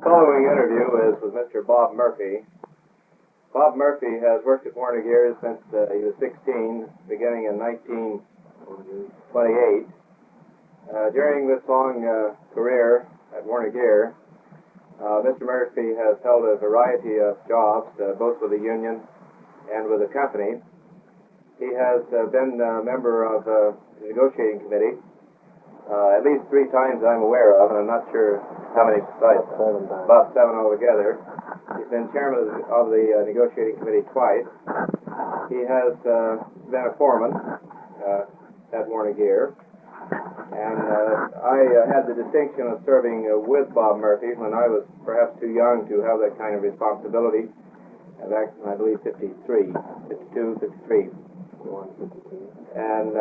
Following interview is with Mr. Bob Murphy. Bob Murphy has worked at Warner Gear since he was 16, beginning in 1928. During this long career at Warner Gear, Mr. Murphy has held a variety of jobs, both with the union and with the company. He has been a member of the negotiating committee at least 3 times I'm aware of, and I'm not sure how many besides. About 7 altogether. He's been chairman of the negotiating committee twice. He has been a foreman at Warner Gear. And I had the distinction of serving with Bob Murphy when I was perhaps too young to have that kind of responsibility. Back in, I believe, 52, 53. And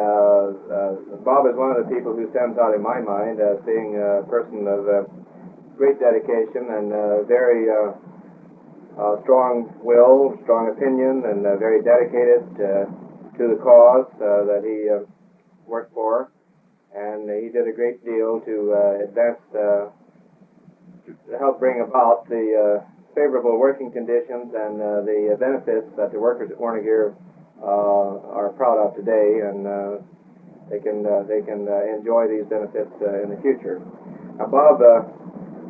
Bob is one of the people who stands out in my mind as being a person of great dedication and very strong will, strong opinion, and very dedicated to the cause that he worked for. And he did a great deal to advance, to help bring about the favorable working conditions and the benefits that the workers at Warner Gear are proud of today, and they can enjoy these benefits in the future. Now, Bob,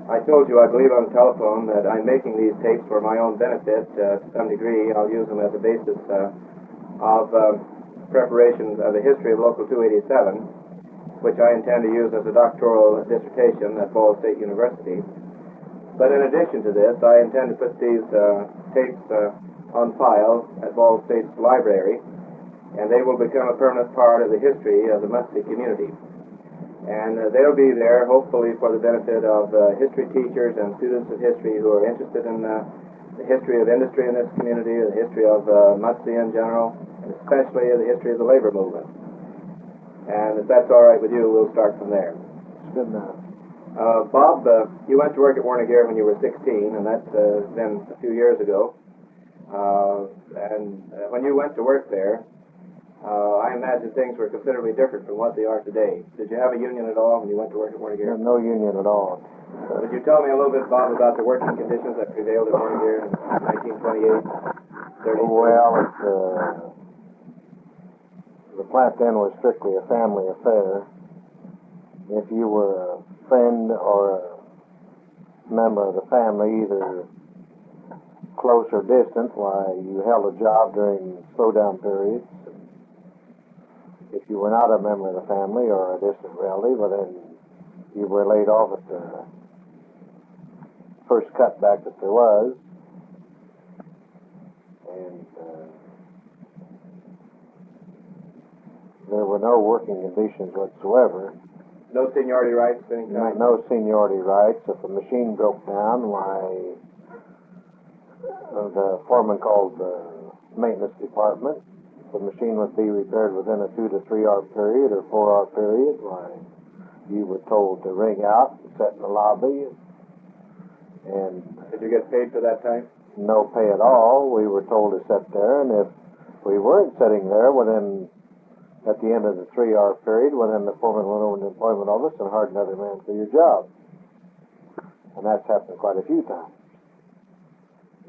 I told you, I believe on the telephone, that I'm making these tapes for my own benefit to some degree. I'll use them as a basis of preparation of the history of Local 287, which I intend to use as a doctoral dissertation at Ball State University. But in addition to this, I intend to put these tapes on file at Ball State's library, and they will become a permanent part of the history of the Muncie community. And they'll be there, hopefully, for the benefit of history teachers and students of history who are interested in the history of industry in this community, the history of Muncie in general, and especially the history of the labor movement. And if that's all right with you, we'll start from there. It's good enough. Bob, you went to work at Warner Gear when you were 16, and that's been a few years ago. And when you went to work there, I imagine things were considerably different from what they are today. Did you have a union at all when you went to work at Warner Gear? No union at all. Would you tell me a little bit, Bob, about the working conditions that prevailed at Warner Gear in 1928, 30? Well, the plant then was strictly a family affair. If you were a friend or a member of the family, either close or distant, why, you held a job during slowdown periods. If you were not a member of the family or a distant relative, well, then you were laid off at the first cutback that there was. And there were no working conditions whatsoever. No seniority rights of any kind? No seniority rights. If a machine broke down, why, the foreman called the maintenance department. The machine would be repaired within a 2 to 3 hour period or 4 hour period. Why, you were told to ring out and sit in the lobby. And did you get paid for that time? No pay at all. We were told to sit there, and if we weren't sitting there, well, then at the end of the 3 hour period, well, then the foreman went over to the employment office and hired another man for your job. And that's happened quite a few times.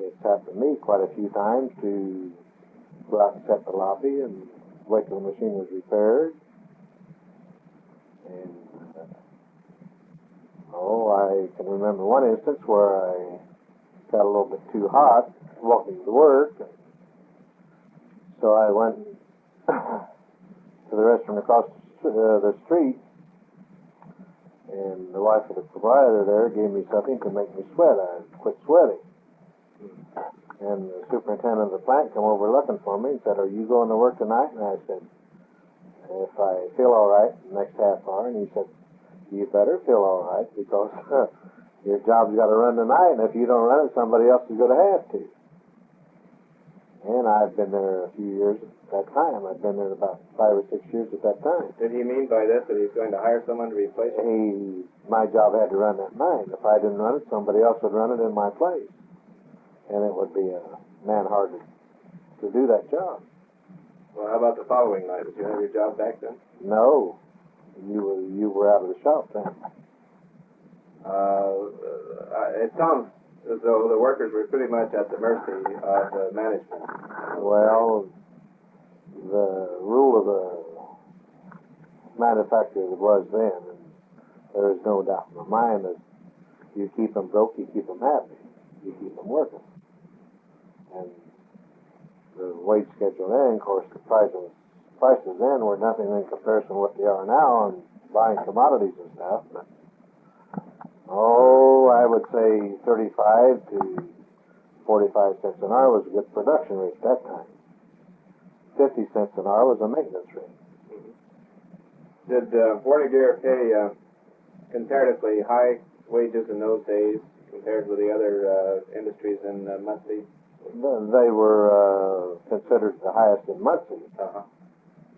It's happened to me quite a few times to go out and sit in the lobby and wait till the machine was repaired. And I can remember one instance where I got a little bit too hot walking to work. So I went to the restaurant across the street, and the wife of the proprietor there gave me something to make me sweat. I quit sweating. And the superintendent of the plant came over looking for me and said, "Are you going to work tonight?" And I said, "If I feel all right the next half hour." And he said, "You better feel all right, because your job's got to run tonight, and if you don't run it, somebody else is going to have to." And I've been there a few years at that time. I'd been there about 5 or 6 years at that time. Did he mean by this that he's going to hire someone to replace him? My job had to run that night. If I didn't run it, somebody else would run it in my place. And it would be a man-hard to do that job. Well, how about the following night? Did you have your job back then? No. You were out of the shop then. It sounds as though the workers were pretty much at the mercy of the management. Well, the rule of the manufacturer was then, and there is no doubt in my mind that you keep them broke, you keep them happy, you keep them working. And the wage schedule then, of course, the prices then were nothing in comparison to what they are now on buying commodities and stuff. But, I would say 35 to 45 cents an hour was a good production rate at that time. 50 cents an hour was a maintenance rate. Did Warner-Gear pay comparatively high wages in those days compared with the other industries in Muncie? They were considered the highest in Muncie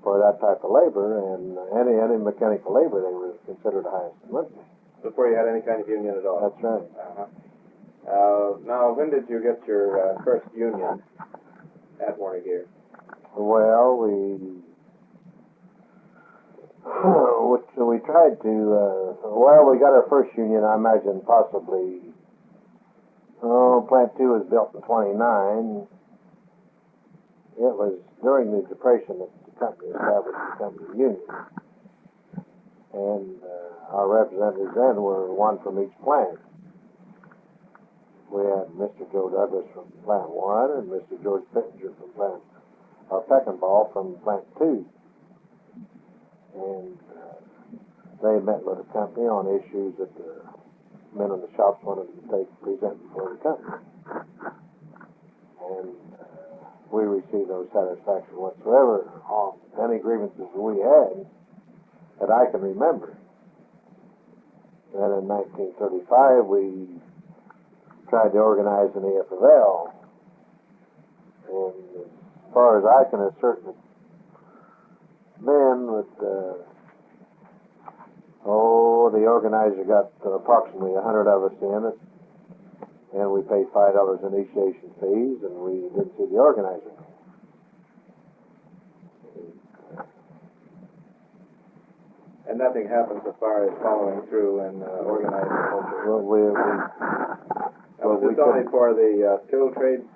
for that type of labor, and any mechanical labor, they were considered the highest in Muncie. Before you had any kind of union at all? That's right. Now, when did you get your first union at Warner-Gear? Well, we tried to, we got our first union, I imagine, possibly, Plant 2 was built in 29. It was during the Depression that the company established the company union. And our representatives then were one from each plant. We had Mr. Joe Douglas from Plant 1 and Mr. George Pittenger from Peckenball from Plant 2. And they met with the company on issues that the men in the shops wanted to present before the company. And we received no satisfaction whatsoever on any grievances we had that I can remember. Then in 1935, we tried to organize an AFL. And as far as I can ascertain, then the organizer got approximately 100 of us in it, and we paid $5 initiation fees, and we didn't see the organizer. And nothing happened as far as following through and organizing culture? Was this only for the skilled trades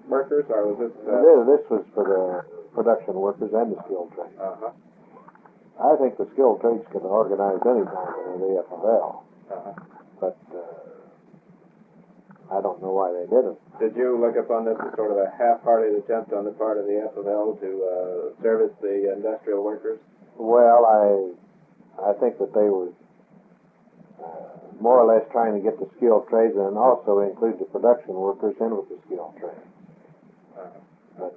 workers, or was this... This was for the production workers and the skilled trades. I think the skilled trades could organize any time in the AFL, but I don't know why they didn't. Did you look upon this as sort of a half-hearted attempt on the part of the AFL to service the industrial workers? Well, I think that they were more or less trying to get the skilled trades and also include the production workers in with the skilled trades. But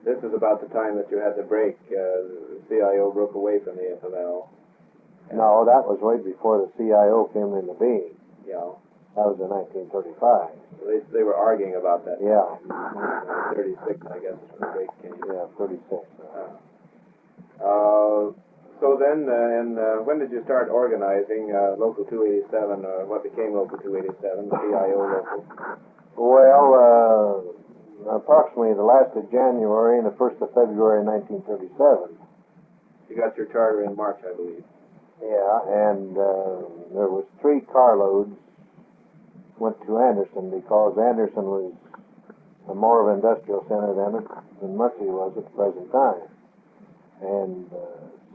this is about the time that you had the break. The CIO broke away from the FML. No, that was way before the CIO came into being. Yeah. That was in 1935. So they were arguing about that. Yeah. 36, I guess, when the break came. Yeah, 36. So then, when did you start organizing Local 287, or what became Local 287, the CIO local? Well, approximately the last of January and the 1st of February 1937. You got your charter in March, I believe. Yeah, and there was 3 carloads went to Anderson because Anderson was more of an industrial center than Muncie was at the present time. And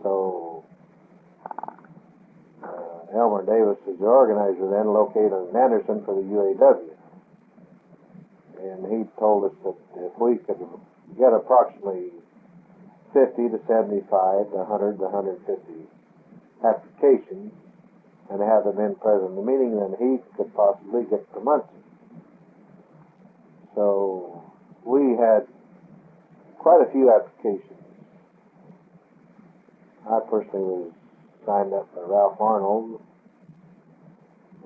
so Elmer Davis, as the organizer then, located in Anderson for the UAW. And he told us that if we could get approximately 50 to 75 to 100 to 150 applications and have them in present in the meeting, then he could possibly get to Muncie. So we had quite a few applications. I personally was signed up by Ralph Arnold,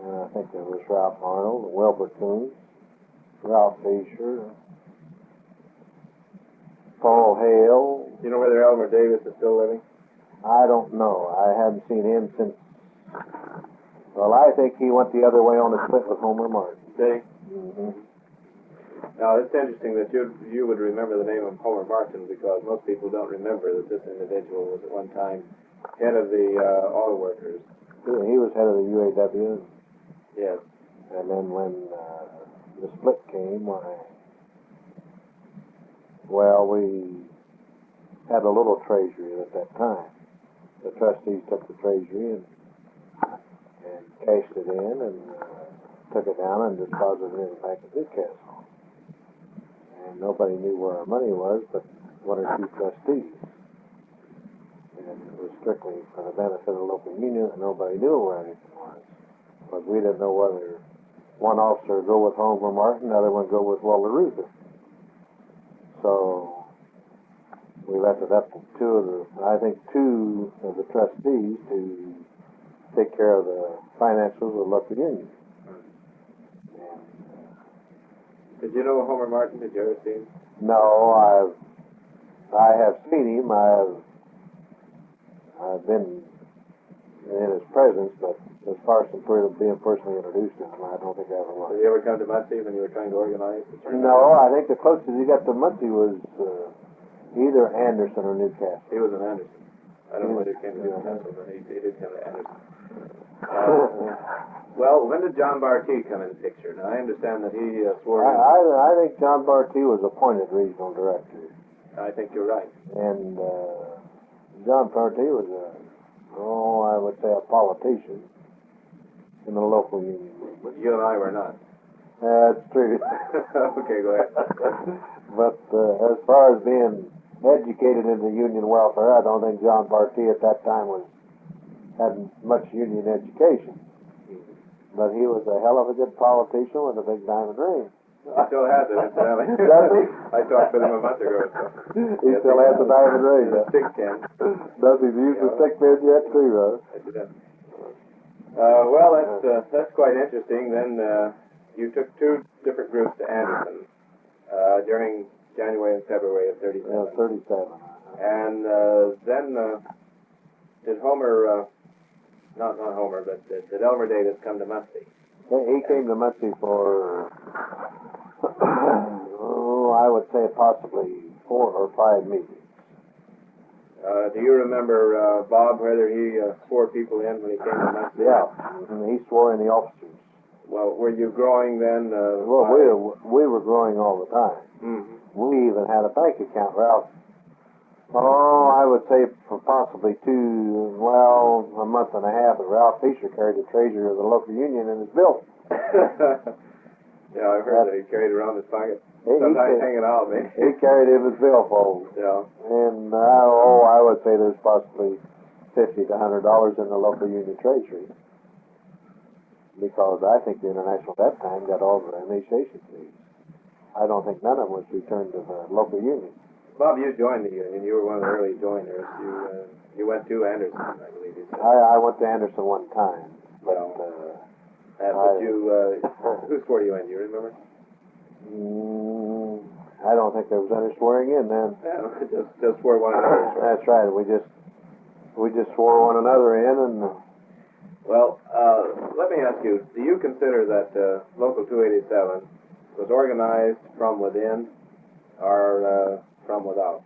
and I think there was Ralph Arnold, Wilbur Coons, Ralph Fisher, Paul Hale. You know whether Elmer Davis is still living? I don't know. I haven't seen him since. Well, I think he went the other way on a split with Homer Martin. Did he? Mm-hmm. Now, it's interesting that you would remember the name of Homer Martin, because most people don't remember that this individual was at one time head of the auto workers. He was head of the UAW, Yes. and then when the split came, we had a little treasury at that time. The trustees took the treasury and cashed it in and took it down and deposited it in the Bank of Newcastle. And nobody knew where our money was but one or two trustees. And it was strictly for the benefit of the local union, and nobody knew where anything was. But we didn't know whether one officer would go with Homer Martin, the other one go with Walter Reuther. So we left it up to two of the trustees to take care of the financials of the local union. Did you know Homer Martin? Did you ever see him? No, I have seen him. I've been in his presence, but as far as being personally introduced to him, I don't think I ever was. Did you ever come to Muncie when you were trying to organize? No, I think the closest he got to Muncie was either Anderson or Newcastle. He was in Anderson. I don't know whether he came to Newcastle, but he did come to Anderson. Well, when did John Barty come in the picture? Now, I understand that he swore in. I think John Barty was appointed regional director. I think you're right. And John Barty was I would say a politician in the local union movement. You and I were not. That's true. Okay, go ahead. But as far as being educated in the union welfare, I don't think John Barty at that time had much union education. But he was a hell of a good politician with a big diamond ring. He still has it, incidentally. Does he? I talked with him a month ago or so. He still has the diamond ring. The stick pin. Does he use the stick pin yet too, huh? Yes, he does. Well, that's quite interesting. Then you took two different groups to Anderson during January and February of 37. Yeah, 37. And then did Homer, not Homer, but did Elmer Davis come to Muncie? He came to Muncie for, I would say possibly 4 or 5 meetings. Do you remember, Bob, whether he swore people in when he came to Muncie? Yeah, he swore in the officers. Well, were you growing then? We were growing all the time. Mm-hmm. We even had a bank account, Ralph. I would say for possibly a month and a half, that Ralph Fisher carried the treasury of the local union in his bill. Yeah, I've heard that he carried around his pocket. Sometimes hanging out, maybe. He carried it in his billfold. Yeah. And I would say there's possibly $50 to $100 in the local union treasury. Because I think the International at that time got all the initiation fees. I don't think none of them was returned to the local union. Bob, you joined the union. You were one of the early joiners. You went to Anderson, I believe you said. I went to Anderson one time. But, who swore you in? Do you remember? I don't think there was any swearing in then. Yeah, just swore one another. That's right. We just swore one another in, and. Well, let me ask you: do you consider that Local 287 was organized from within or from without?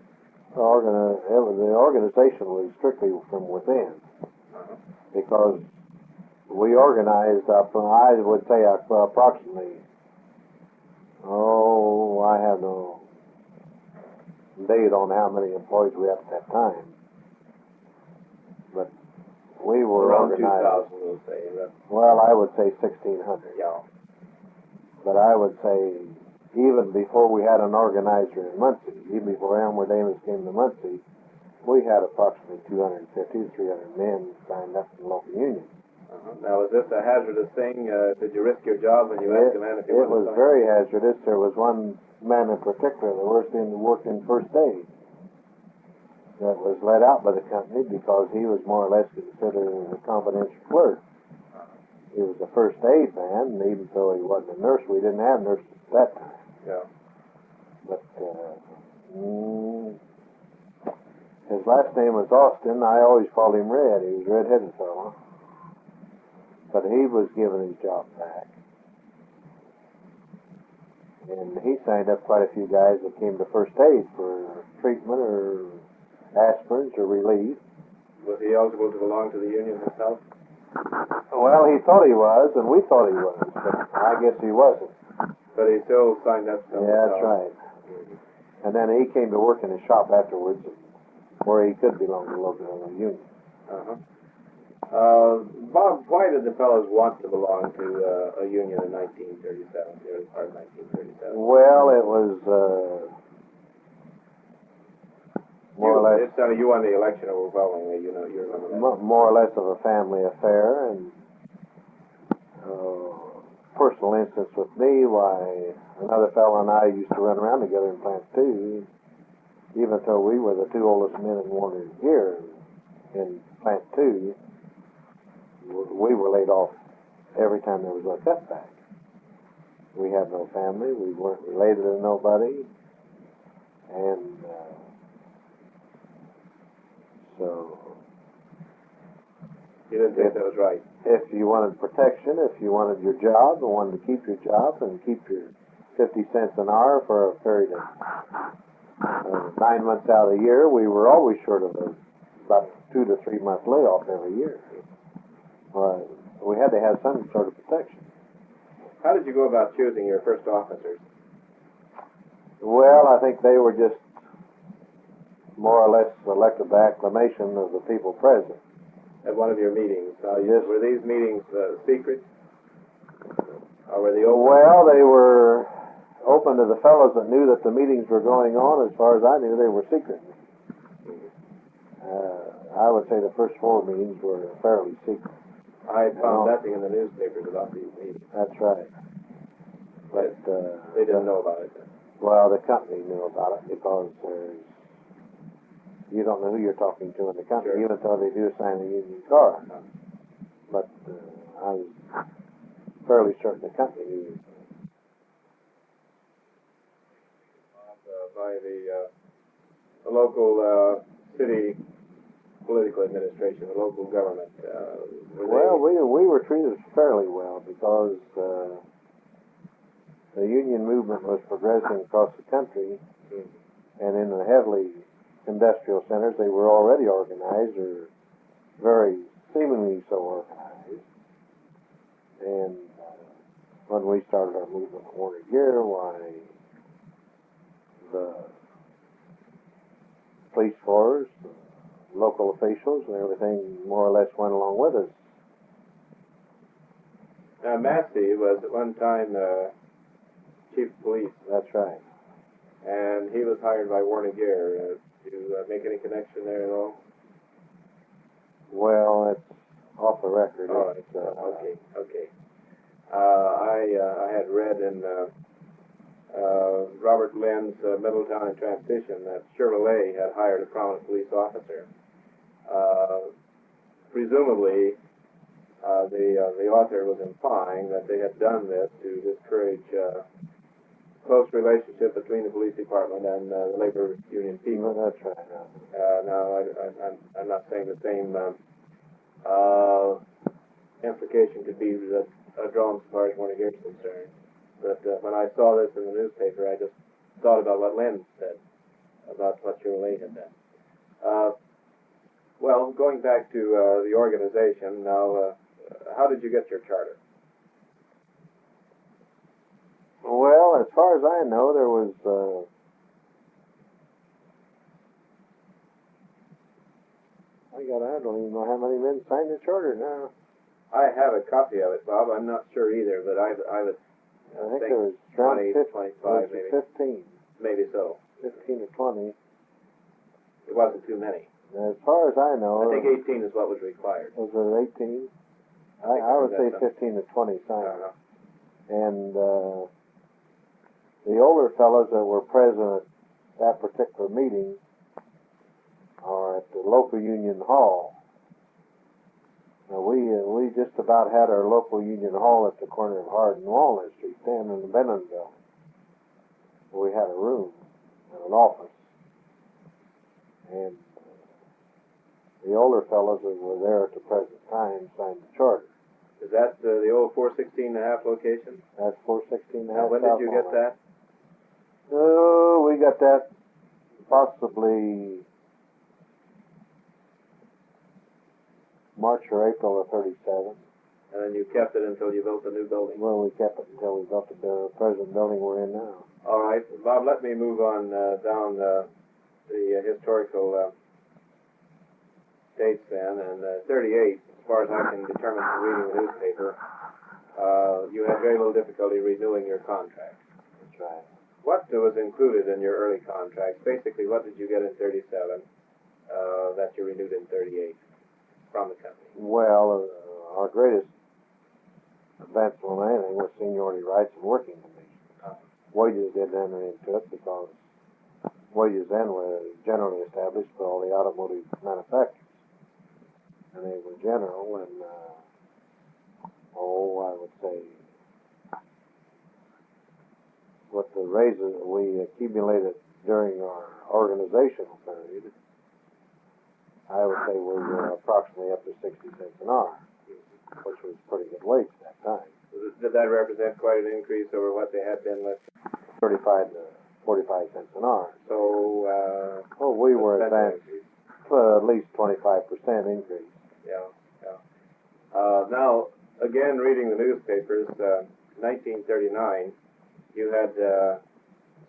The organization was strictly from within, because we organized up. I would say approximately. I have no date on how many employees we had at that time, but we were around organized. 2,000, we'll say. Well, I would say 1,600. Yeah. But I would say even before we had an organizer in Muncie, even before Elmer Davis came to Muncie, we had approximately 250 to 300 men signed up in the local union. Now, was this a hazardous thing? Did you risk your job when you asked a man if he It was very hazardous. There was one man in particular that worked in first aid that was let out by the company because he was more or less considered a confidential clerk. He was a first aid man, and even though he wasn't a nurse, we didn't have nurses at that time. Yeah. But his last name was Austin. I always called him Red. He was a red-headed fellow. But he was given his job back. And he signed up quite a few guys that came to first aid for treatment or aspirins or relief. Was he eligible to belong to the union himself? Well, he thought he was, and we thought he was, but I guess he wasn't. But he still signed up. Yeah, that's right. And then he came to work in his shop afterwards, where he could belong to a local union. Uh-huh. Bob, why did the fellows want to belong to a union in 1937, the early part of 1937? Well, it was more or less. You won the election overwhelmingly, you remember that. More or less of a family affair, and personal instance with me, why another fellow and I used to run around together in Plant 2, even though we were the two oldest men in Warner here in Plant 2, we were laid off every time there was a cutback. We had no family, we weren't related to nobody, and so... You didn't think that was right? If you wanted protection, if you wanted your job and wanted to keep your job and keep your 50 cents an hour for a period of 9 months out of the year, we were always short of about 2 to 3 month layoff every year. We had to have some sort of protection. How did you go about choosing your first officers? Well, I think they were just more or less elected by acclamation of the people present. At one of your meetings? Yes. Were these meetings secret? Or were they open? Well, they were open to the fellows that knew that the meetings were going on. As far as I knew, they were secret. I would say the first 4 meetings were fairly secret. I found nothing in the newspapers about these meetings. That's right. But they didn't know about it. Well, the company knew about it because you don't know who you're talking to in the company, sure. even though they do sign a union card. But I was fairly certain the company knew. By the local city political administration, the local government. Well, we were treated fairly well because the union movement was progressing across the country, and in the heavily industrial centers, they were already organized, or very seemingly so organized. And when we started our movement in Warner Gear, why the police force, the local officials, and everything more or less went along with us. Now, Massey was at one time chief of police. That's right. And he was hired by Warner Gear. Do you make any connection there at all? Well, it's off the record. Oh, okay. I had read in Robert Lynn's Middletown in Transition that Chevrolet had hired a prominent police officer. Presumably, the author was implying that they had done this to discourage close relationship between the police department and the labor union people. No, that's right. Now, I'm not saying the same implication could be drawn as far as Warner Gear is concerned. But when I saw this in the newspaper, I just thought about what Lynn said about what Chevrolet had done. Well, going back to the organization, now, how did you get your charter? Well, as far as I know, there was I don't even know how many men signed the charter now. I have a copy of it, Bob. I'm not sure either, but I would I think there was 20, 20, 25, maybe. 15. Maybe so. 15 or 20. It wasn't too many. As far as I know, I think 18 is what was required. Was it 18? I would say 15 to 20 signed. And the older fellows that were present at that particular meeting are at the local union hall. Now we just about had our local union hall at the corner of Hard and Walnut Street, down in the Benham building. We had a room and an office. And the older fellows that were there at the present time signed the charter. Is that the old 416.5 location? That's 416.5. Now, when did you get that? Oh, we got that March or April of 37. And then you kept it until you built the new building. Well, we kept it until we built the present building we're in now. All right, Bob, let me move on down the historical dates then. And 38, as far as I can determine from reading the newspaper, you had very little difficulty renewing your contract. That's right. What was included in your early contracts? Basically, what did you get in 37 that you renewed in 38 from the company? Well, our greatest advance on anything was seniority rights and working conditions. Wages didn't enter into it because wages then were generally established for all the automotive manufacturers. And they were general and, I would say, with the raises we accumulated during our organizational period, I would say we were approximately up to 60 cents an hour, which was pretty good wage at that time. Did that represent quite an increase over what they had been with? 35 to 45 cents an hour. So, we were advanced at least 25% increase. Yeah. Now, again, reading the newspapers, 1939, you had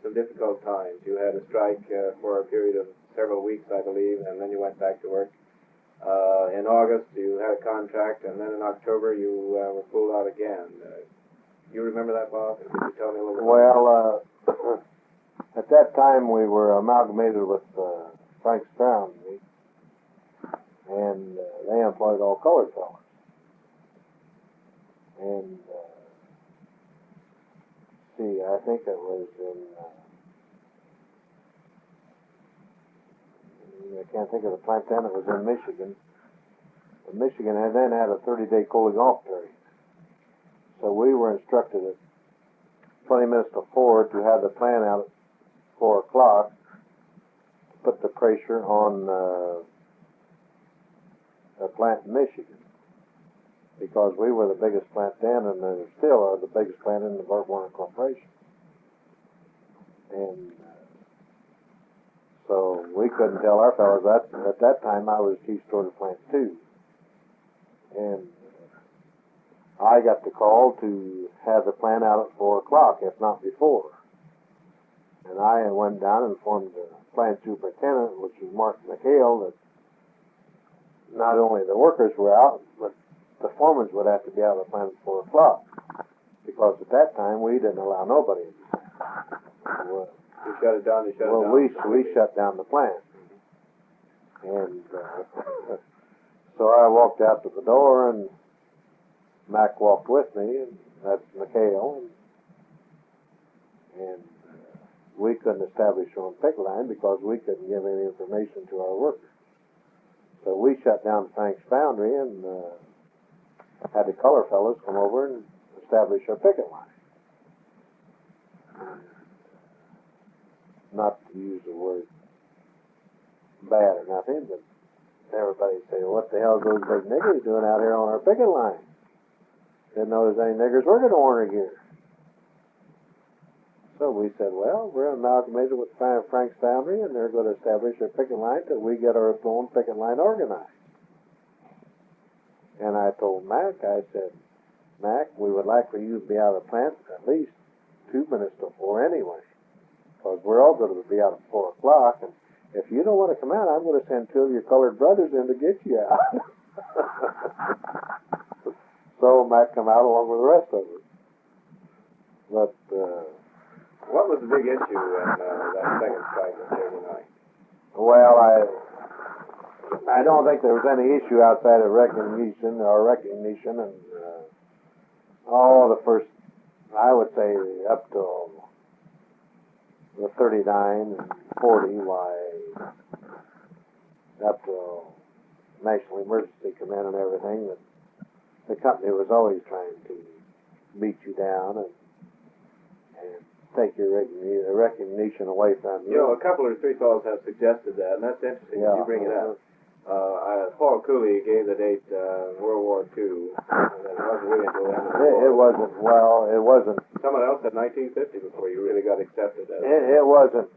some difficult times. You had a strike for a period of several weeks, I believe, and then you went back to work. In August, you had a contract, and then in October, you were pulled out again. You remember that, Bob? Could you tell me a little bit? Well, at that time, we were amalgamated with Frank's Foundry, and they employed all colored fellows. And, I think it was in, I can't think of the plant then, it was in Michigan. And Michigan had then had a 30-day cooling off period. So we were instructed at 20 minutes to 4 to have the plant out at 4 o'clock to put the pressure on the plant in Michigan. Because we were the biggest plant then, and they still are the biggest plant in the Burt Warner Corporation. And so we couldn't tell our fellows that. At that time, I was chief steward of plant 2. And I got the call to have the plant out at 4 o'clock, if not before. And I went down and informed the plant superintendent, which was Mark McHale, that not only the workers were out, but the foremen would have to be out of the plant at 4 o'clock. Because at that time, we didn't allow nobody in the plant. You shut it down, we shut down the plant. And so I walked out to the door, and Mac walked with me, and that's McHale. And we couldn't establish our own picket line because we couldn't give any information to our workers. So we shut down Frank's Foundry and had the color fellows come over and establish our picket line. Not to use the word bad or nothing, but everybody say, what the hell is those big niggers doing out here on our picket line? Didn't know there's any niggers working at Warner here. So we said, well, we're amalgamated with Frank's Foundry, and they're going to establish a picket line till we get our own picket line organized. And I told Mac, I said, Mac, we would like for you to be out of the plant at least 2 minutes to 4 anyway. Because we're all going to be out at 4 o'clock, and if you don't want to come out, I'm going to send 2 of your colored brothers in to get you out. So Mac come out along with the rest of us. But what was the big issue in that second strike in 39? Well, I don't think there was any issue outside of recognition, and the first, I would say, up to the 39 and 40, up to National Emergency Command and everything, that the company was always trying to beat you down and take your recognition away from you. You know, a couple or three fellows have suggested that, and that's interesting that you bring it up. Paul Cooley gave the date World War II, and it wasn't really until the end of the war. It wasn't. Someone else said 1950 before you really got accepted as it wasn't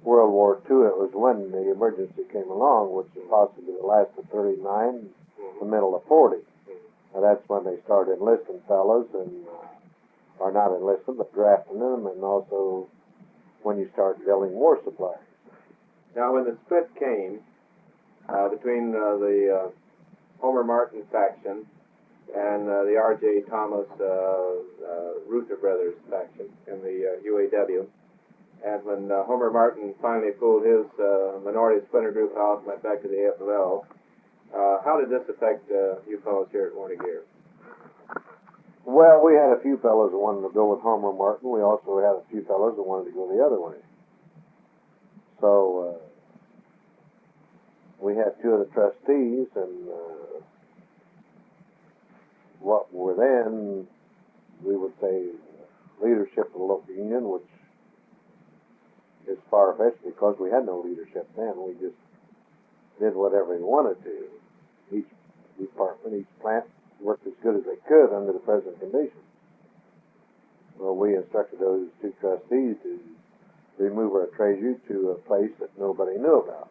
World War II, it was when the emergency came along, which was possibly the last of 39, the middle of 40. Now that's when they started enlisting fellows, and or not enlisting, but drafting them, and also when you start building war supplies. Now, when the split came between the Homer Martin faction and the R.J. Thomas Ruther Brothers faction in the UAW, and when Homer Martin finally pulled his minority splinter group out and went back to the AFL, how did this affect you fellows here at Warner Gear? Well, we had a few fellows that wanted to go with Homer Martin. We also had a few fellows that wanted to go the other way. So we had two of the trustees, and what were then, we would say, leadership of the local union, which is far-fetched because we had no leadership then. We just did whatever we wanted to. Each department, each plant worked as good as they could under the present conditions. Well, we instructed those two trustees to remove our treasury to a place that nobody knew about,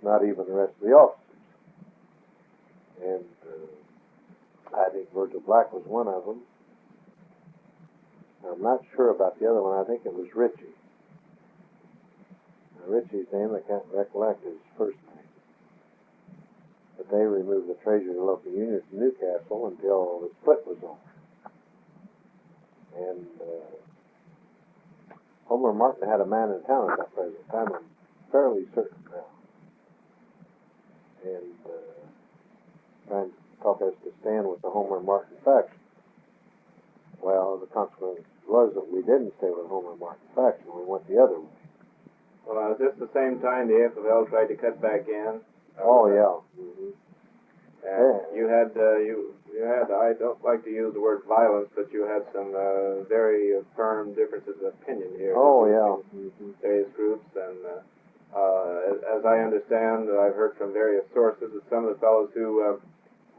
not even the rest of the officers. And I think Virgil Black was one of them. I'm not sure about the other one. I think it was Richie. Now, Richie's name, I can't recollect his first name. But they removed the treasury of the local union from Newcastle until the split was over. And Homer Martin had a man in town at that present time, I'm fairly certain now. And trying to talk us to stand with the Homer Martin faction. Well, the consequence was that we didn't stay with the Homer Martin faction. We went the other way. Well, is this the same time the AFL tried to cut back in? Oh, yeah. Mm-hmm. And you had, I don't like to use the word violence, but you had some very firm differences of opinion here. Oh, yeah. Mm-hmm. Various groups, and as I understand, I've heard from various sources that some of the fellows who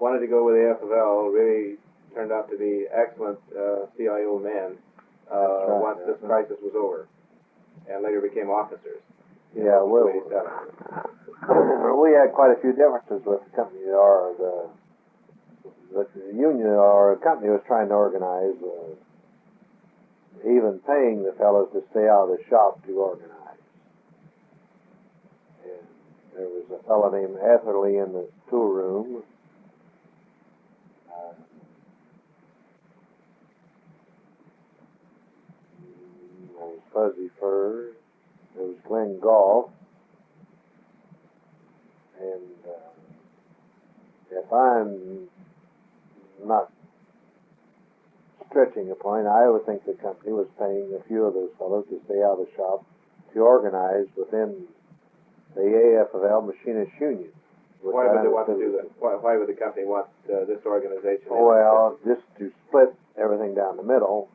wanted to go with the AFL really turned out to be excellent CIO men once this crisis was over, and later became officers. Yeah, well, we had quite a few differences with the company or the union or company was trying to organize, even paying the fellows to stay out of the shop to organize. And there was a fellow named Etherly in the tool room. There was Fuzzy Fur. There was Glenn Goff. And if I'm not stretching a point, I would think the company was paying a few of those fellows to stay out of the shop to organize within the AFL Machinist Union. Why would they want to do that? Why would the company want this organization? Well, just to split everything down the middle,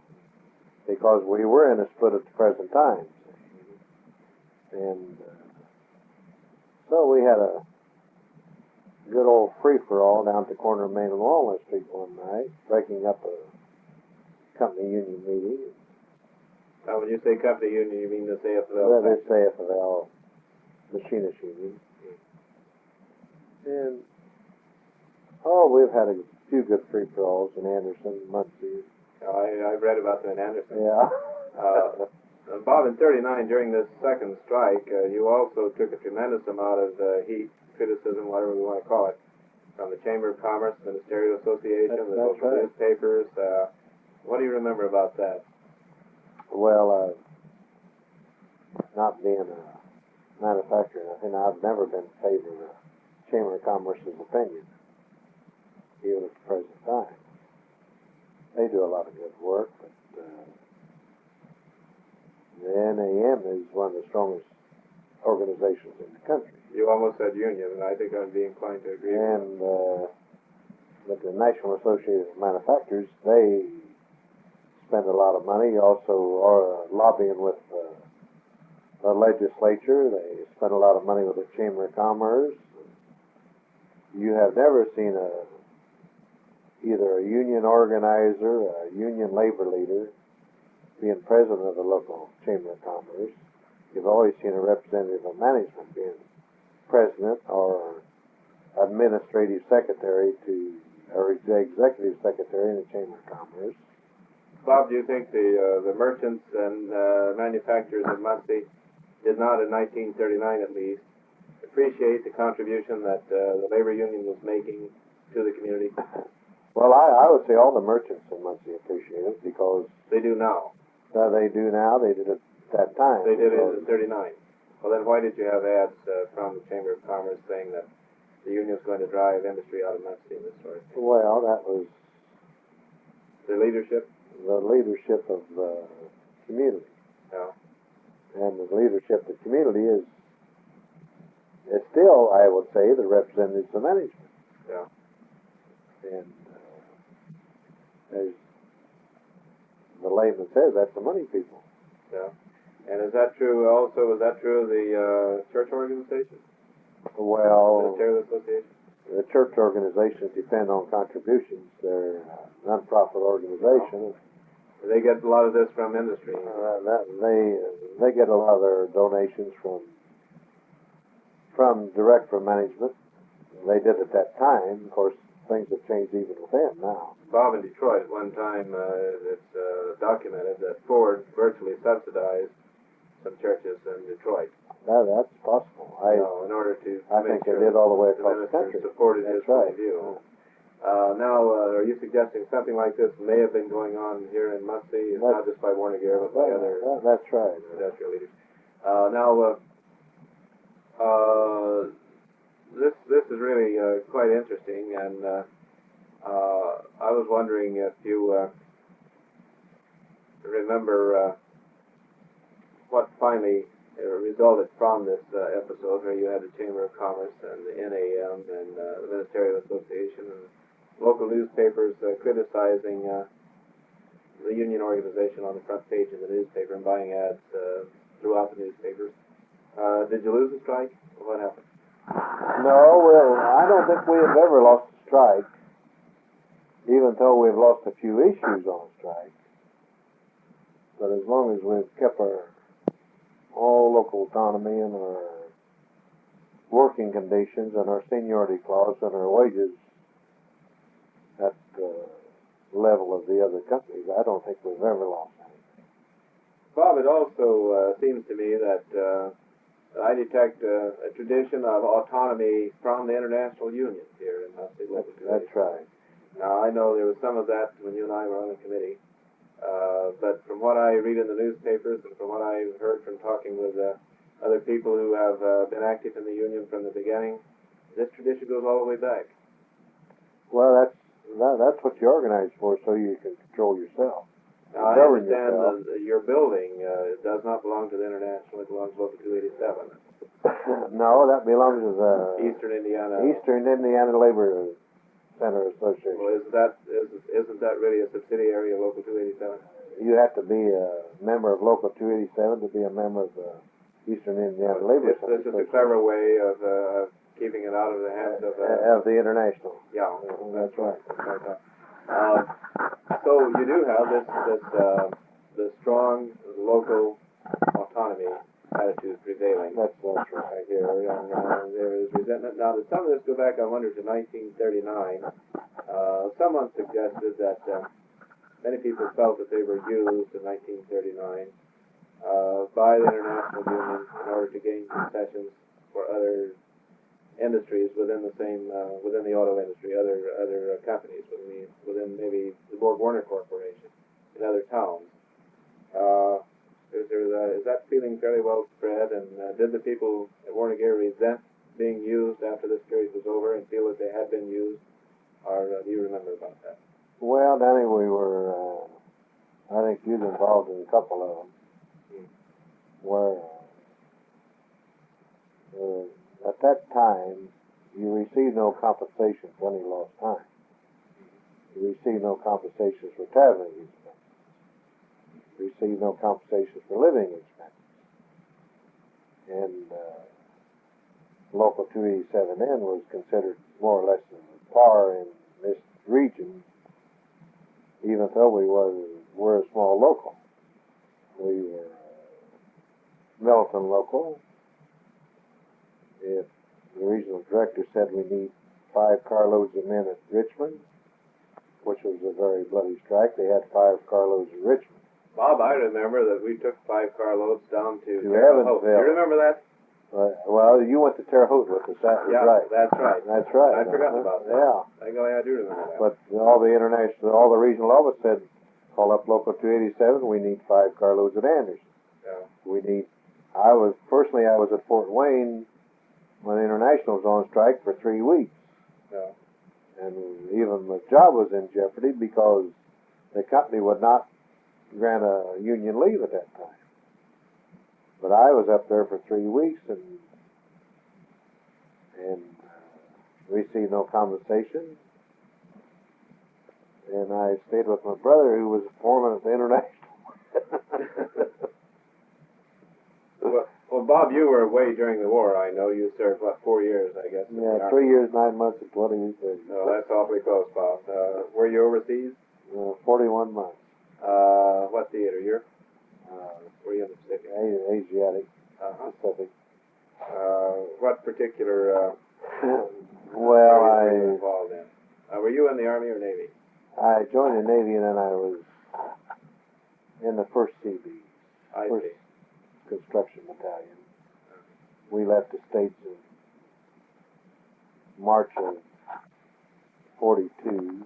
because we were in a split at the present time. And so we had a good old free-for-all down at the corner of Main and Walnut Street one night, breaking up a company union meeting. Now, when you say company union, you mean this AFL? This AFL Machinist Union. And, we've had a few good free-for-alls in Anderson, Muncie. I've read about them in Anderson. Yeah. Bob, in 39, during this second strike, you also took a tremendous amount of heat, criticism, whatever we want to call it, from the Chamber of Commerce, Ministerial Association, the local newspapers. What do you remember about that? Well, not being a manufacturer, I think I've never been in favor of the Chamber of Commerce's opinion, even at the present time. They do a lot of good work, but the NAM is one of the strongest organizations in the country. You almost said union, and I think I'd be inclined to agree. And but the National Association of Manufacturers, they spend a lot of money, also are lobbying with the legislature. They spend a lot of money with the Chamber of Commerce. You have never seen either a union organizer, a union labor leader, being president of the local Chamber of Commerce. you've always seen a representative of management being president or administrative secretary or executive secretary in the Chamber of Commerce. Bob, do you think the merchants and manufacturers of Muncie did not, in 1939 at least, appreciate the contribution that the labor union was making to the community? Well, I would say all the merchants in Muncie appreciate it because they do now. They do now. They did it at that time. They did it in 39. Well, then why did you have ads from the Chamber of Commerce saying that the union was going to drive industry out of Muncie and this sort of thing? Well, that was the leadership? The leadership of the community. Yeah. And the leadership of the community is still, I would say, the representatives of management. Yeah. And as the layman says, that's the money people. Yeah. And is that true also, is that true of the church organization? Well, Ministerial Association? The church organizations depend on contributions. They're a non-profit organization. They get a lot of this from industry. They get a lot of their donations direct from management. They did at that time. Of course, things have changed even with them now. Bob, in Detroit, at one time, it's documented that Ford virtually subsidized some churches in Detroit. That's possible. In order to I think they did all the way across the country. Supported his point of view. Now, are you suggesting something like this may have been going on here in Muncie, not just by Warner Gear, but by other that's right. industrial leaders? This is really quite interesting, and I was wondering if you remember what finally resulted from this episode, where you had the Chamber of Commerce and the NAM and the Ministerial Association and local newspapers criticizing the union organization on the front page of the newspaper and buying ads throughout the newspapers. Did you lose the strike? What happened? No, well, I don't think we have ever lost a strike, even though we've lost a few issues on a strike. But as long as we've kept our local autonomy and our working conditions and our seniority clause and our wages at the level of the other companies, I don't think we've ever lost anything. Bob, it also seems to me that I detect a tradition of autonomy from the international union here in Muncie. That's right. Now, I know there was some of that when you and I were on the committee, but from what I read in the newspapers and from what I've heard from talking with other people who have been active in the union from the beginning, this tradition goes all the way back. Well, that's what you organize for, so you can control yourself. Now, I understand that your building does not belong to the International, it belongs to Local 287. No, that belongs to the Eastern Indiana Labor Center Association. Well, isn't that really a subsidiary of Local 287? You have to be a member of Local 287 to be a member of the Eastern Indiana Labor Center. This is a clever way of keeping it out of the hands of the International. Yeah, that's right. So you do have this strong local autonomy attitude prevailing. That's right here, and there is resentment. Now, some of this go back, I wonder, to 1939. Someone suggested that many people felt that they were used in 1939 by the International Union in order to gain concessions for other industries within the same within the auto industry, other companies within maybe the Borg Warner Corporation in other towns. Is that feeling fairly well spread? And did the people at Warner Gear resent being used after this period was over and feel that they had been used? Or do you remember about that? Well, Danny, we were. I think you was involved in a couple of them where. At that time, you received no compensation for any lost time. You received no compensations for traveling expenses. You received no compensations for living expenses. And Local 287N was considered more or less par in this region, even though we're a small local. We were militant nothing local. If the regional director said we need 5 carloads of men at Richmond, which was a very bloody strike, they had 5 carloads at Richmond. Bob, I remember that we took 5 carloads down to Terre Evansville. Haute. You remember that? Well, you went to Terre Haute with us, that was right. That's right. That's right. I'd forgotten about that. Yeah. I do remember that. But all the regional office said, call up Local 287, we need 5 carloads at Anderson. Yeah. I was at Fort Wayne when the International was on strike for 3 weeks. Yeah. And even the job was in jeopardy because the company would not grant a union leave at that time. But I was up there for 3 weeks and received no compensation. And I stayed with my brother, who was a foreman at the International. Well, Bob, you were away during the war. I know you served 4 years, I guess. Yeah, 3 years, 9 months, and 20 weeks. No, that's awfully close, Bob. Were you overseas? 41 months. What theater? You're? Were you in the Pacific? Asiatic. Pacific. What particular? Well, were you involved in? Were you in the Army or Navy? I joined the Navy and then I was in the 1st CB. I First see. Construction Battalion. We left the States in March of 42.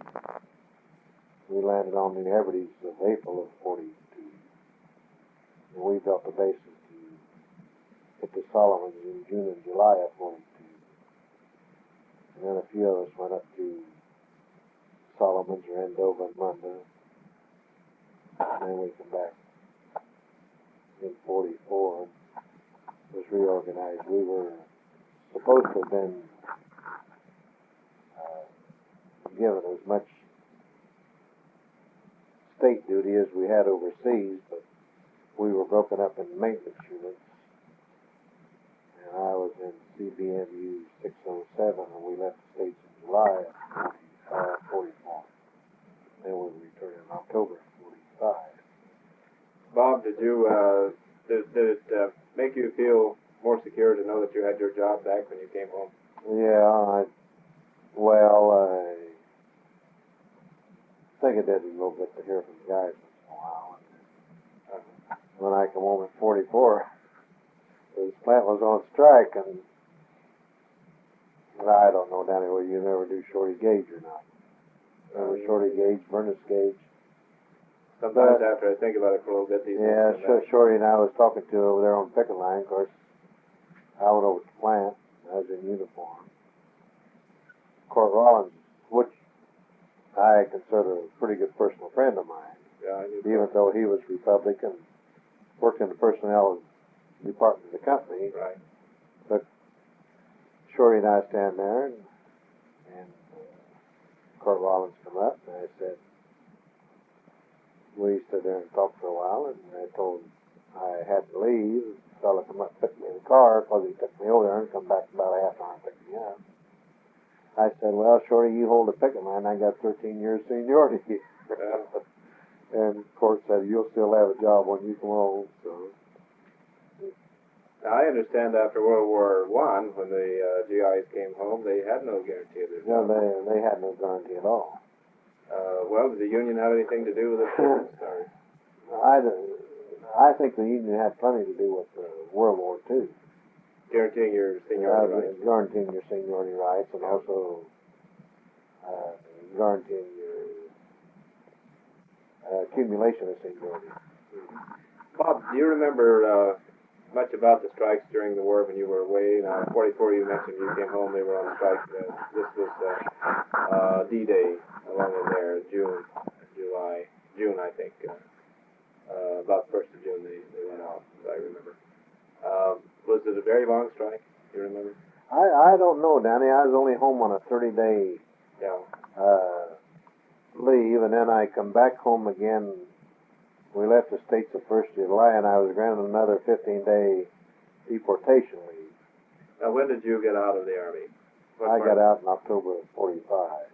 We landed on the Hebrides of April of 42. And we built the bases to hit the Solomons in June and July of 42. And then a few of us went up to Solomons or Andover and Munda. And then we come back in 44 and was reorganized. We were supposed to have been given as much state duty as we had overseas, but we were broken up in maintenance units. And I was in CBMU 607, and we left the States in July of 44. Then we returned in October of 45. Bob, did it make you feel more secure to know that you had your job back when you came home? Yeah, I think it did a little bit to hear from the guys once in a while. When I come home in 44, the plant was on strike, and I don't know, Danny, whether you never do shorty gauge or not. Remember shorty gauge, furnace gauge? Sometimes after I think about it for a little bit, these yeah, Shorty and I was talking to over there on the picket line. Of course, I went over to the plant. I was in uniform. Court Rollins, which I consider a pretty good personal friend of mine, even though he was Republican, worked in the personnel department of the company. Right. But Shorty and I stand there, and Court Rollins come up, and I said, we stood there and talked for a while, and I told him I had to leave. The fellow come up and took me in the car because he took me over there and come back about a half hour and pick me up. I said, well, Shorty, you hold the picket line. I got 13 years seniority here. And the court said, you'll still have a job when you come home. So. Now, I understand after World War I, when the GIs came home, they had no guarantee of their job. No, they had no guarantee at all. Well, did the union have anything to do with it? I think the union had plenty to do with World War II. Guaranteeing your seniority rights. Guaranteeing your seniority rights, and also guaranteeing your accumulation of seniority. Bob, do you remember much about the strikes during the war when you were away? Now, in 44, you mentioned you came home, they were on strike. This was D-Day along in there, June, I think. About 1st of June, they went out, as I remember. Was it a very long strike? Do you remember? I don't know, Danny. I was only home on a 30-day leave, and then I come back home again. We left the States the 1st of July, and I was granted another 15-day deportation leave. Now, when did you get out of the Army? I got out in October of 45.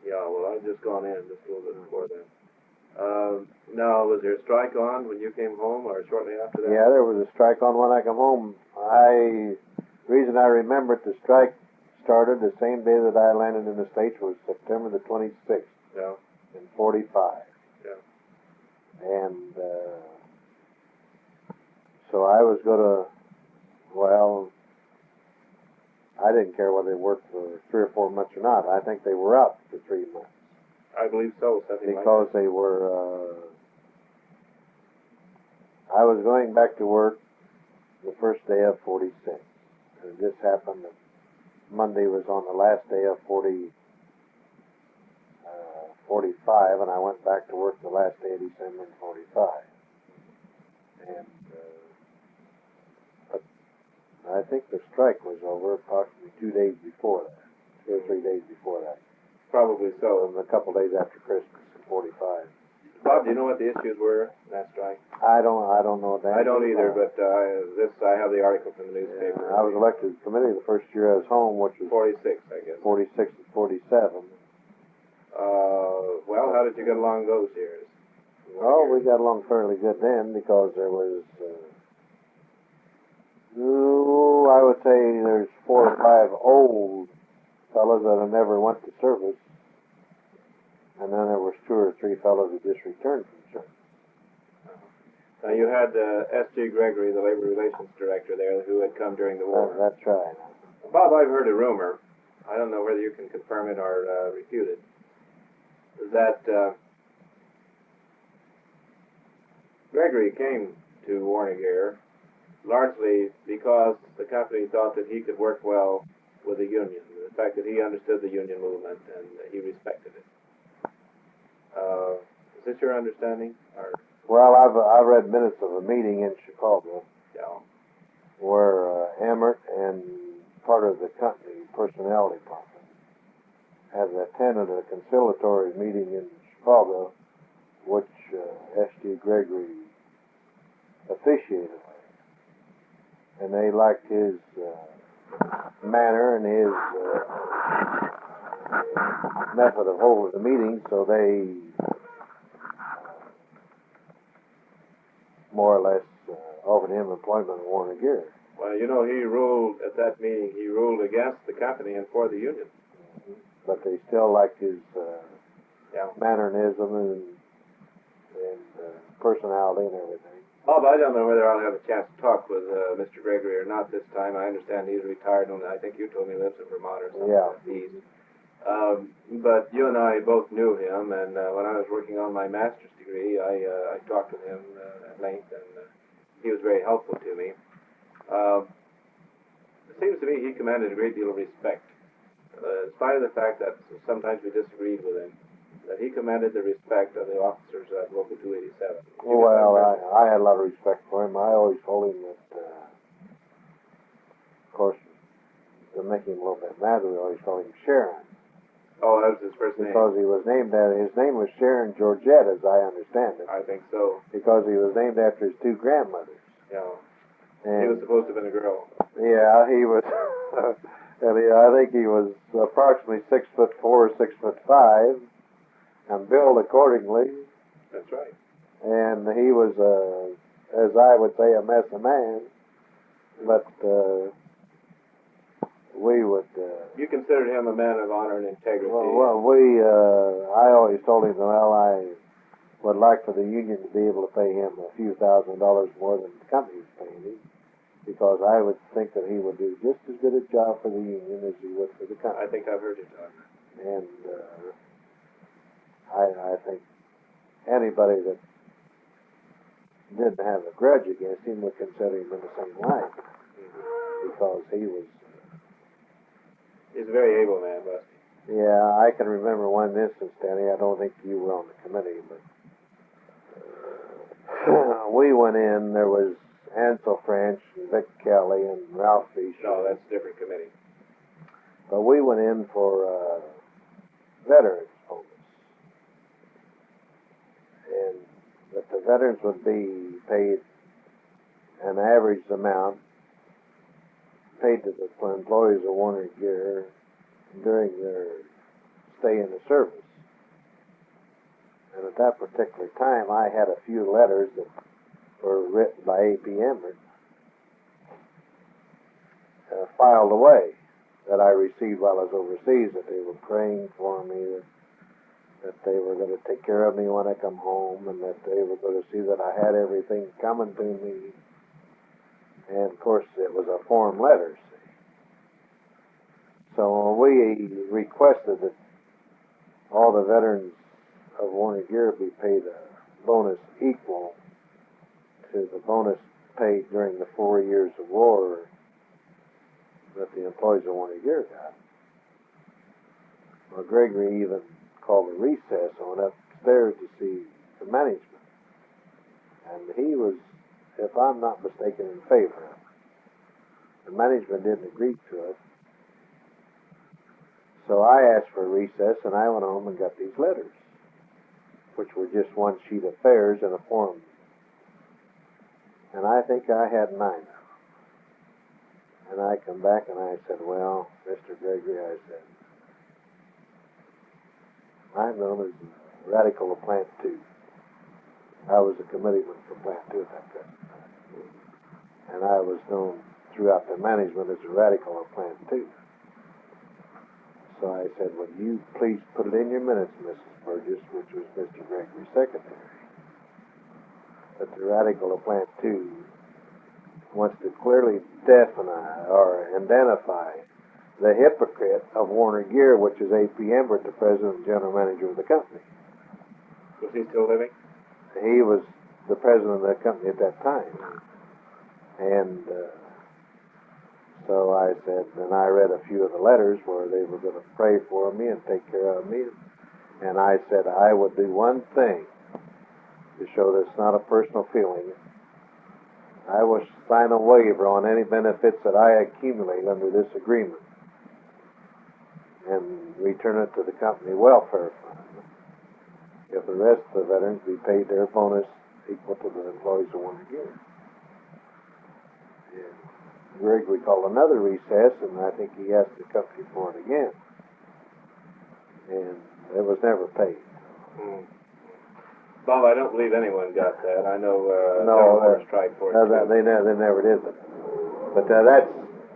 Yeah, well, I'd just gone in just a little bit before then. Now, was there a strike on when you came home or shortly after that? Yeah, there was a strike on when I come home. Reason I remember it, the strike started the same day that I landed in the States was September the 26th. Yeah. In 45. Yeah. And so I was going to, well, I didn't care whether they worked for 3 or 4 months or not. I think they were out for 3 months. I believe so, something like that. Because they were, I was going back to work the first day of 46. And this happened, Monday was on the last day of 45, and I went back to work the last day of December in 45. And but I think the strike was over approximately 2 days before that, 2 or 3 days before that. Probably so. A couple days after Christmas in 45. Bob, do you know what the issues were in that strike? I don't know that. I don't either, but I have the article from the newspaper. I was elected to the committee the first year I was home, which was 46, I guess. 46 and 47. Well, how did you get along those years? Oh, we got along fairly good then because there was, I would say there's 4 or 5 old fellows that have never went to service, and then there was 2 or 3 fellows who just returned from service. Now you had S.G. Gregory, the labor relations director there, who had come during the war. That's right. Bob, I've heard a rumor, I don't know whether you can confirm it or refute it, that Gregory came to Warner largely because the company thought that he could work well with the union, the fact that he understood the union movement and he respected it. Is this your understanding? Or? Well, I've read minutes of a meeting in Chicago, Yeah. where Emmert and part of the company personnel department had attended a conciliatory meeting in Chicago, which S.G. Gregory officiated, and they liked his manner and his method of holding the meeting, so they more or less offered him employment at Warner Gear. Well, you know, he ruled at that meeting, he ruled against the company and for the union. But they still liked his mannerism and personality and everything. Bob, I don't know whether I'll have a chance to talk with Mr. Gregory or not this time. I understand he's retired, and I think you told me he lives in Vermont or something. Yeah. But you and I both knew him, and when I was working on my master's degree, I talked with him at length, and he was very helpful to me. It seems to me he commanded a great deal of respect, in spite of the fact that sometimes we disagreed with him, that he commanded the respect of the officers at Local 287. Well, I had a lot of respect for him. I always told him that, of course, to make him a little bit mad, we always called him Sharon. Oh, that was his first name. Because he was named his name was Sharon Georgette, as I understand it. I think so. Because he was named after his 2 grandmothers. Yeah. And he was supposed to have been a girl. Yeah, he was. I think he was approximately 6'4", 6'5", and built accordingly. That's right. And he was, as I would say, a mess of man. But we would. You considered him a man of honor and integrity. Well, I always told him, well, I would like for the union to be able to pay him a few $1,000s more than the company was paying him, because I would think that he would do just as good a job for the union as he would for the company. I think I've heard you talk. And I think anybody that didn't have a grudge against him would consider him in the same light, because he was. He's a very able man, Busty. Yeah, I can remember one instance, Danny. I don't think you were on the committee, but we went in. There was Ansel French, and Vic Kelly, and Ralph Fisher. No, that's a different committee. But we went in for veterans bonus, and that the veterans would be paid an average amount paid to the employees of Warner Gear during their stay in the service. And at that particular time, I had a few letters that were written by APM filed away that I received while I was overseas, that they were praying for me, that they were going to take care of me when I come home, and that they were going to see that I had everything coming to me. And, of course, it was a form letter, see. So we requested that all the veterans of Warner Gear be paid a bonus equal to the bonus paid during the 4 years of war that the employees of Warner Gear got. Well, Gregory even called a recess and went upstairs to see the management. And he was, if I'm not mistaken, in favor of it. The management didn't agree to it. So I asked for a recess, and I went home and got these letters, which were just one sheet of fares and a form. And I think I had 9 of them. And I come back and I said, well, Mr. Gregory, I said, I'm known as the radical of Plant 2. I was a committeeman for Plant 2 at that time. And I was known throughout the management as a radical of Plant 2. So I said, would you please put it in your minutes, Mrs. Burgess, which was Mr. Gregory's secretary, that the radical of Plant 2 wants to clearly define or identify the hypocrite of Warner Gear, which is A.P. Embert, the president and general manager of the company. Was he still living? He was the president of the company at that time. And so I said, and I read a few of the letters where they were going to pray for me and take care of me. And I said, I would do one thing to show that it's not a personal feeling. I will sign a waiver on any benefits that I accumulate under this agreement and return it to the company welfare fund if the rest of the veterans be paid their bonus equal to the employees of Warner Gear. Gregory called another recess, and I think he asked the company for it again. And it was never paid. Bob, I don't believe anyone got that. I know no, several strike for it. They never did. But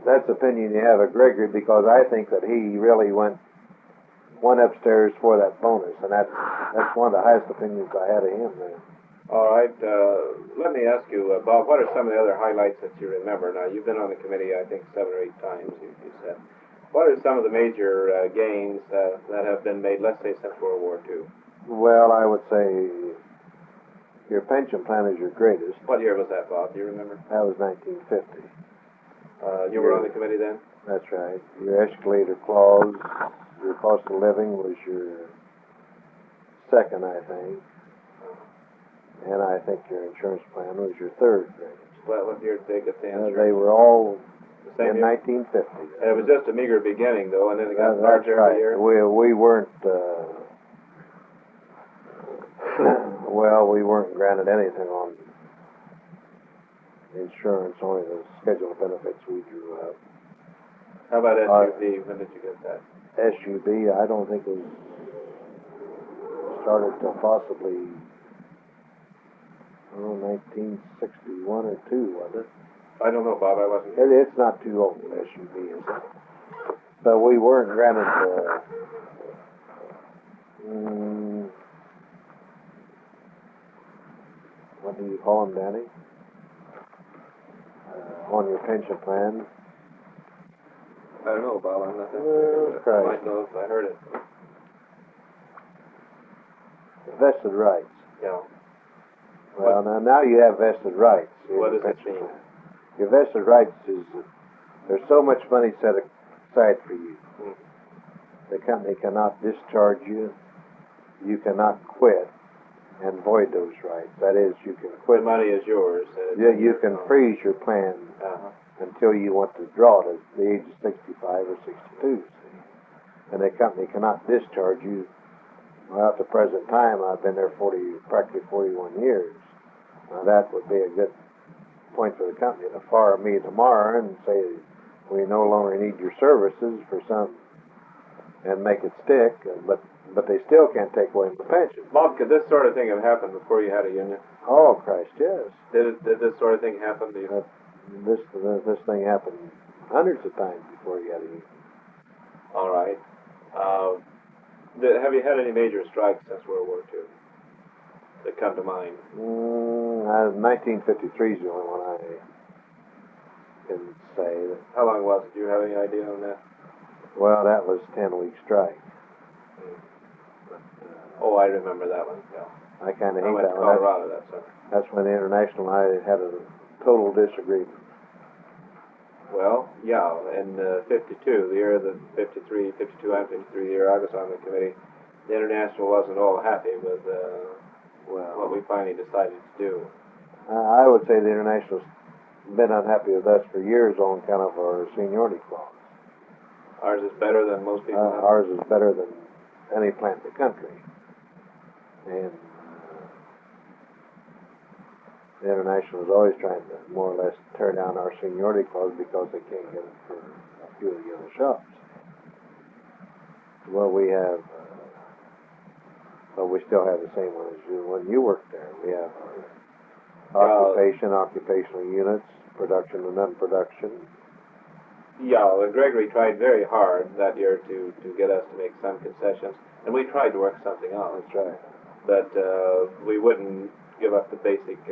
that's opinion you have of Gregory, because I think that he really went upstairs for that bonus, and that's one of the highest opinions I had of him there. All right. Let me ask you, Bob, what are some of the other highlights that you remember? Now, you've been on the committee, I think, 7 or 8 times, you said. What are some of the major gains that have been made, let's say, since World War II? Well, I would say your pension plan is your greatest. What year was that, Bob? Do you remember? That was 1950. You were on the committee then? That's right. Your escalator clause, your cost of living was your second, I think. And I think your insurance plan was your third greatest. What was your biggest insurance? They were all in year? 1950. It was just a meager beginning, though, and then it got larger every year? We weren't, well, we weren't granted anything on insurance, only the schedule of benefits we drew up. How about SUV? When did you get that? SUV, I don't think it was started till possibly 1961 or 2, was it? I don't know, Bob. I wasn't. It's not too old, SUV, is it? But we weren't granted what do you call them, Danny? On your pension plan. I don't know, Bob. I'm not that Okay. I might know if I heard it. Vested rights. Yeah. Well, now you have vested rights. What does it mean? Your vested rights is that there's so much money set aside for you. The company cannot discharge you. You cannot quit and void those rights. That is, you can quit. The money is yours. You can freeze your plan until you want to draw it at the age of 65 or 62. See? And the company cannot discharge you. Well, at the present time, I've been there practically 41 years. Now, that would be a good point for the company to fire me tomorrow and say, we no longer need your services for some and make it stick, but they still can't take away my pension. Bob, could this sort of thing have happened before you had a union? Oh, Christ, yes. Did this sort of thing happen to you? This thing happened hundreds of times before you had a union. All right. Have you had any major strikes since World War II that come to mind? 1953 is the only one I can say. How long was it? Do you have any idea on that? Well, that was 10-week strike. Oh, I remember that one. Yeah. I kind of I hate went that to one. Colorado that summer. That's when the International and I had a total disagreement. Well, yeah, in 52, the year of the 53 and 53, the year I was on the committee, the International wasn't all happy with what we finally decided to do. I would say the International's been unhappy with us for years on account of our seniority clause. Ours is better than most people have. Ours is better than any plant in the country. And the International is always trying to more or less tear down our seniority clause because they can't get it for a few of the other shops. Well, we have, but we still have the same one as you when you worked there. We have occupational units, production and non-production. Yeah, well, Gregory tried very hard that year to get us to make some concessions, and we tried to work something out. That's right. But we wouldn't give up the basic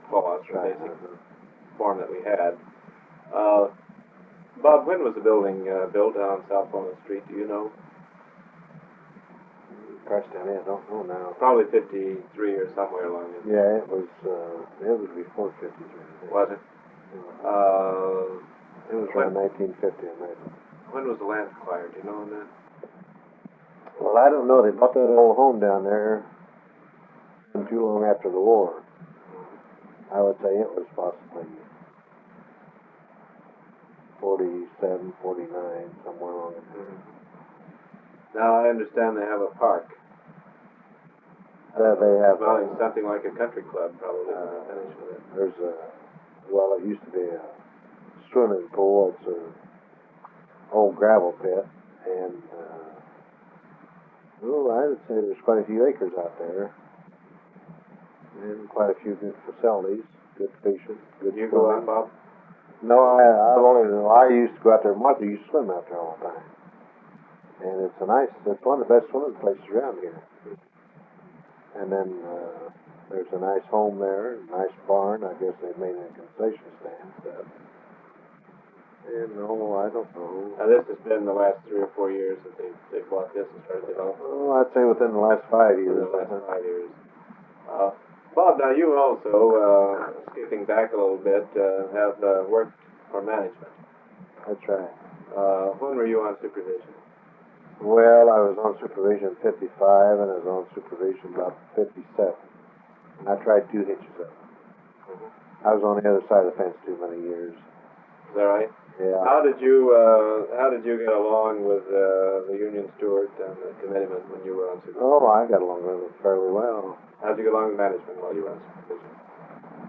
clause, or basic form that we had. Bob, when was the building built on South Walnut Street? Do you know? Gosh, I don't know now. Probably 53 or somewhere along there. Yeah, it was before 53. Was it? It was around 1950, I imagine. When was the land acquired? Do you know on that? Well, I don't know. They bought that old home down there not too long after the war. I would say it was possibly 47, 49, somewhere along there. Now I understand they have a park. They have something like a country club, probably. There's it used to be a swimming pool. It's an old gravel pit, and I would say there's quite a few acres out there, and quite a few good facilities, good fishing, good. You go out, Bob? No, I used to go out there. Martha used to swim out there all the time. And it's one of the best swimming places around here. And then there's a nice home there, a nice barn. I guess they made a concession stand. And I don't know. Now this has been the last 3 or 4 years that they bought this and started developing. Oh, I'd say within the last 5 years. Bob, now you also, skipping back a little bit, have worked for management. That's right. When were you on supervision? Well, I was on supervision 55, and I was on supervision about 57. And I tried 2 hitches up. I was on the other side of the fence too many years. Is that right? Yeah. How did you get along with the union steward and the committeeman when you were on supervision? Oh, I got along with them fairly well. How did you get along with management while you were on supervision?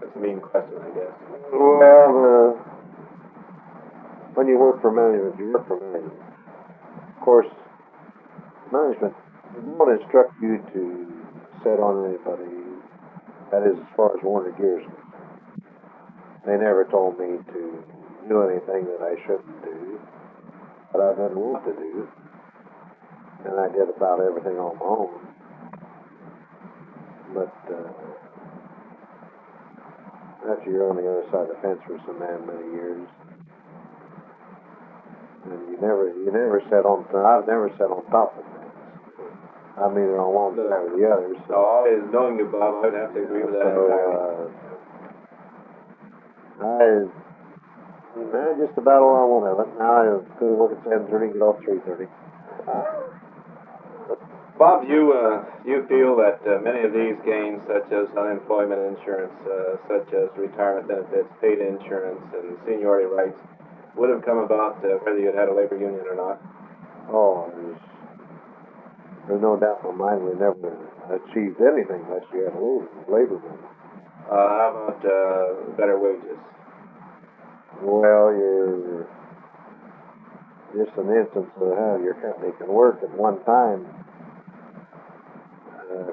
That's a mean question, I guess. Well, when you work for management, you work for management. Of course, management won't instruct you to set on anybody. That is, as far as Warner Gears goes. They never told me to do anything that I shouldn't do, but I didn't want to do, and I did about everything on my own. But after you're on the other side of the fence for so many years, and you never sat on. I've never sat on top of the fence. I'm either on one side or the other. So, knowing you, Bob, I would have to agree with that entirely. I just about all I want of it. Now I go to work at 7:30, get off 3:30. Bob, you feel that many of these gains, such as unemployment insurance, such as retirement benefits, paid insurance, and seniority rights, would have come about whether you had a labor union or not? Oh, there's no doubt in my mind we never achieved anything unless you had a labor union. How about better wages? Well, just an instance of how your company can work. At one time,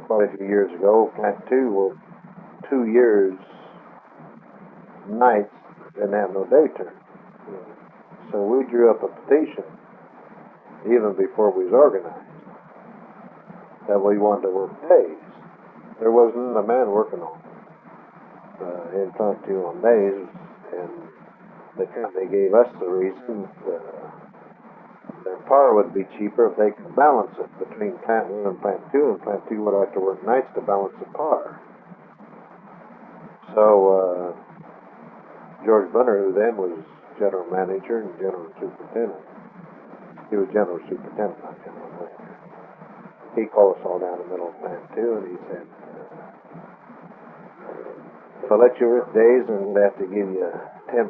quite a few years ago, Plant 2, well, 2 years, nights, didn't have no day turn. So we drew up a petition, even before we was organized, that we wanted to work days. There wasn't a man working on in Plant 2 on days, and the company gave us the reason their power would be cheaper if they could balance it between Plant 1 and Plant 2, and Plant 2 would have to work nights to balance the power. So George Bunner, who then was general manager and general superintendent, he was general superintendent, not general manager. He called us all down the middle of Plant 2, and he said, if I let you work days, I'm going to have to give you a 10%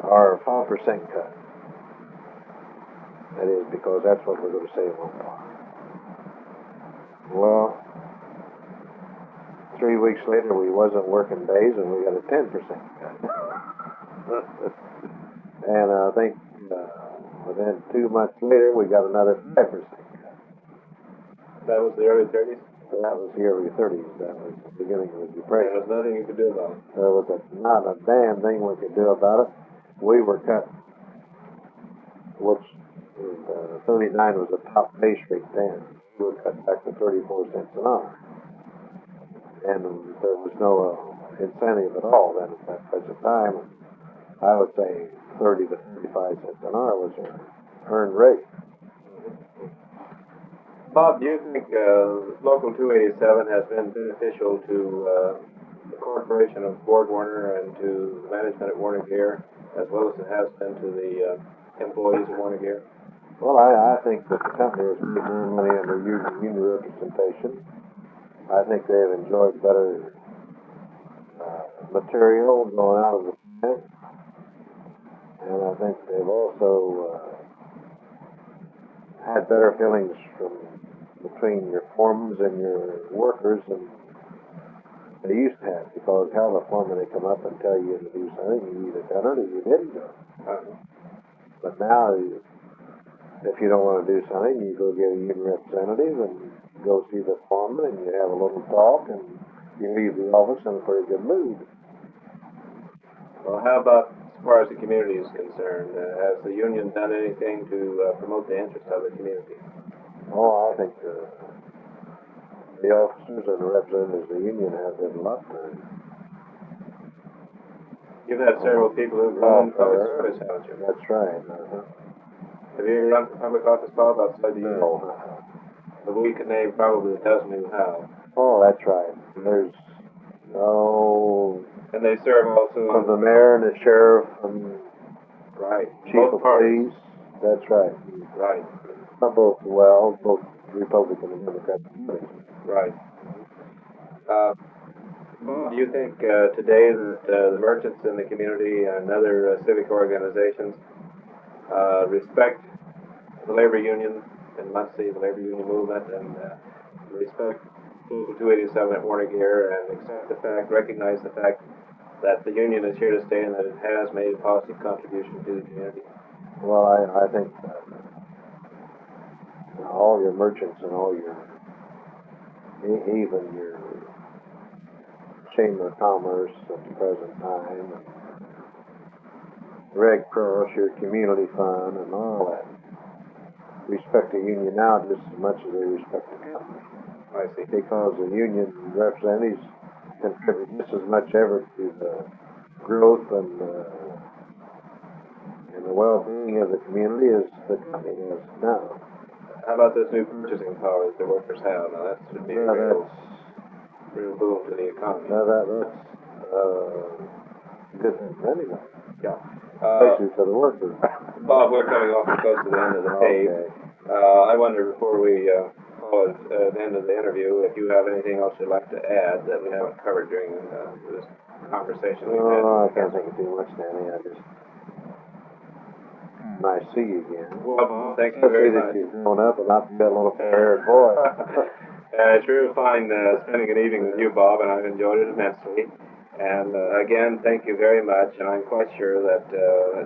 or 5% cut. That is because that's what we're going to save on power. Well, 3 weeks later, we wasn't working days, and we got a 10% cut. And I think within 2 months later, we got another 5% cut. That was the early 30s? That was the early 30s. That was the beginning of the Depression. There was nothing you could do about it. There was not a damn thing we could do about it. We were cut, which 39 was the top base rate then. We were cut back to 34 cents an hour. And there was no incentive at all then at that present time. I would say 30 to 35 cents an hour was our earned rate. Bob, do you think Local 287 has been beneficial to the corporation of Ford Warner and to the management at Warner Gear, as well as it has been to the employees of Warner Gear? Well, I think that the company has made more money under union representation. I think they've enjoyed better material going out of the plant. And I think they've also had better feelings between your foremans and your workers than they used to have, because how the foreman, they come up and tell you to do something, you either done it or you didn't do it. But now, if you don't want to do something, you go get a union representative and go see the foreman, and you have a little talk, and you leave the office in a pretty good mood. Well, how about as far as the community is concerned? Has the union done anything to promote the interests of the community? Oh, I think the officers and the representatives of the union have done a lot to. You've had several people who've run public service, haven't you? That's right. Have you ever run for public office, Bob, outside the union? No. But we can name probably a dozen who have. Oh, that's right. There's and they serve also from the mayor and the sheriff and right. chief of police. That's right. Right. Not both Republican and Democrat. Right. Do you think today that the merchants in the community and other civic organizations respect the labor union in Muncie, the labor union movement, and respect Local 287 at Warner Gear, and accept the fact, recognize the fact that the union is here to stay and that it has made a positive contribution to the community? Well, I think all your merchants and all your, even your Chamber of Commerce at the present time, and Red Cross, your community fund, and all that, respect the union now just as much as they respect the company. I see. Because the union representatives contribute just as much effort to the growth and the well-being of the community as the company has now. How about this new purchasing power that the workers have? Now that should be a real boom to the economy. Now that's good for anybody. Yeah. Especially for the workers. Bob, we're coming off close to the end of the tape. Okay. I wonder, before we call it the end of the interview, if you have anything else you'd like to add that we haven't covered during this conversation we've had. Oh, I can't think of too much, Danny. Nice to see you again. Well, thank you very much. You've grown up and not that little fair boy. It's really fun spending an evening with you, Bob, and I've enjoyed it immensely. And again, thank you very much. And I'm quite sure that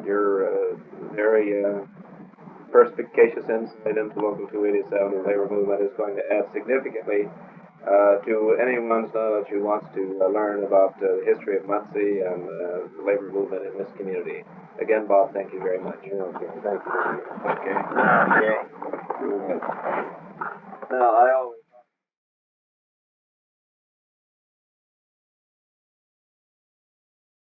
you're very perspicacious insight into Local 287 and labor movement is going to add significantly to anyone's knowledge who wants to learn about the history of Muncie and the labor movement in this community. Again, Bob, thank you very much. Okay, thank you. Okay. Okay. Now, I always